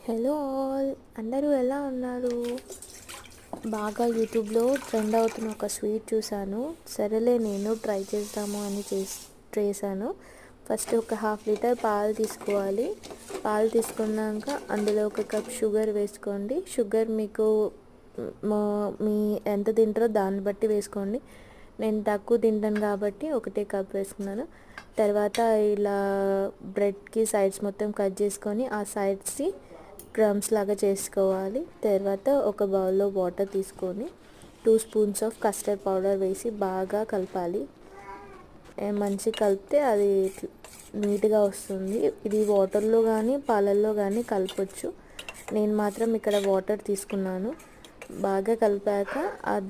Hello all, అందరూ ఎలా ఉన్నారు? బాగా యూట్యూబ్లో ట్రెండ్ అవుతున్న ఒక స్వీట్ చూశాను. సరేలే నేను ట్రై చేద్దాము అని చేశాను. ఫస్ట్ ఒక 1/2 లీటర్ పాలు తీసుకోవాలి. పాలు తీసుకున్నాక అందులో 1 కప్ షుగర్ వేసుకోండి. షుగర్ మీకు మీ ఎంత తింటారో దాన్ని బట్టి వేసుకోండి. నేను తక్కువ తింటాను కాబట్టి 1 కప్ వేసుకున్నాను. తర్వాత ఇలా బ్రెడ్కి సైడ్స్ మొత్తం కట్ చేసుకొని ఆ సైడ్స్ని క్రమ్స్ లాగా చేసుకోవాలి. తర్వాత ఒక బౌల్లో వాటర్ తీసుకొని 2 స్పూన్స్ ఆఫ్ కస్టర్డ్ పౌడర్ వేసి బాగా కలపాలి. మంచి కలిపితే అది నీట్గా వస్తుంది. ఇది వాటర్లో కానీ పాలల్లో కానీ కలపచ్చు. నేను మాత్రం ఇక్కడ వాటర్ తీసుకున్నాను. బాగా కలిపాక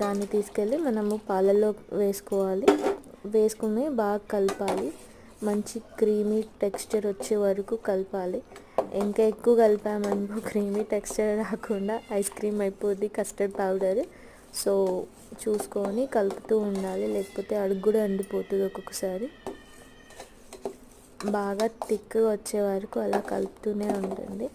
దాన్ని తీసుకెళ్ళి మనము పాలల్లో వేసుకుని బాగా కలపాలి. మంచి క్రీమీ టెక్స్చర్ వచ్చే వరకు కలపాలి. ఇంకా ఎక్కువ కలిపామనుకో క్రీమీ టెక్స్చర్ రాకుండా ఐస్ క్రీమ్ అయిపోద్ది కస్టర్డ్ పౌడర్. సో చూసుకొని కలుపుతూ ఉండాలి, లేకపోతే అడుగు కూడా అండిపోతుంది. ఒక్కొక్కసారి బాగా థిక్గా వచ్చే వరకు అలా కలుపుతూనే ఉంటుంది.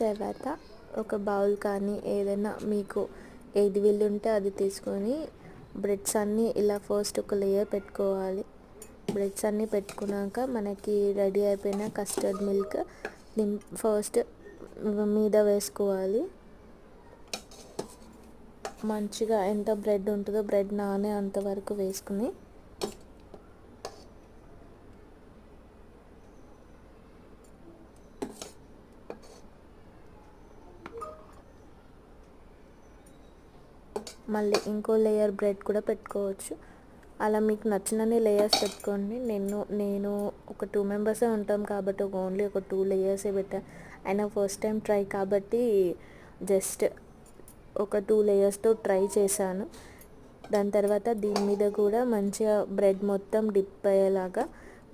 తర్వాత ఒక బౌల్ కానీ ఏదైనా మీకు ఏది వీలుంటే అది తీసుకొని బ్రెడ్స్ అన్నీ ఇలా ఫస్ట్ ఒక లేయర్ పెట్టుకోవాలి. బ్రెడ్స్ అన్నీ పెట్టుకున్నాక మనకి రెడీ అయిపోయిన కస్టర్డ్ మిల్క్ ఫస్ట్ మీద వేసుకోవాలి. మంచిగా ఎంత బ్రెడ్ ఉంటుందో బ్రెడ్ నానే అంతవరకు వేసుకుని మళ్ళీ ఇంకో లేయర్ బ్రెడ్ కూడా పెట్టుకోవచ్చు. అలా మీకు నచ్చినన్ని లేయర్స్ పెట్టుకోండి. నేను ఒక 2 మెంబర్సే ఉంటాం కాబట్టి ఓన్లీ ఒక 2 లేయర్సే పెట్టాను. అయినా ఫస్ట్ టైం ట్రై కాబట్టి జస్ట్ ఒక 2 లేయర్స్తో ట్రై చేశాను. దాని తర్వాత దీని మీద కూడా మంచిగా బ్రెడ్ మొత్తం డిప్ అయ్యేలాగా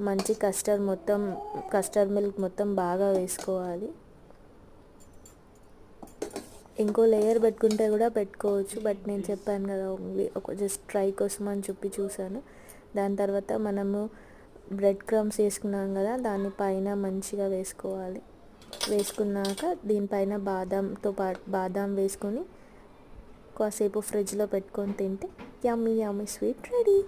మంచి కస్టర్డ్ మిల్క్ మొత్తం బాగా వేసుకోవాలి. ఇంకో లేయర్ పెట్టుకుంటే కూడా పెట్టుకోవచ్చు, బట్ నేను చెప్పాను కదా ఓన్లీ ఒక జస్ట్ ట్రై కోసం అని చూశాను. దాని తర్వాత మనము బ్రెడ్ క్రమ్స్ వేసుకున్నాం కదా, దాని పైన మంచిగా వేసుకున్నాక దీనిపైన బాదం వేసుకొని కాసేపు ఫ్రిడ్జ్లో పెట్టుకొని తింటే యమ్మీ స్వీట్ రెడీ.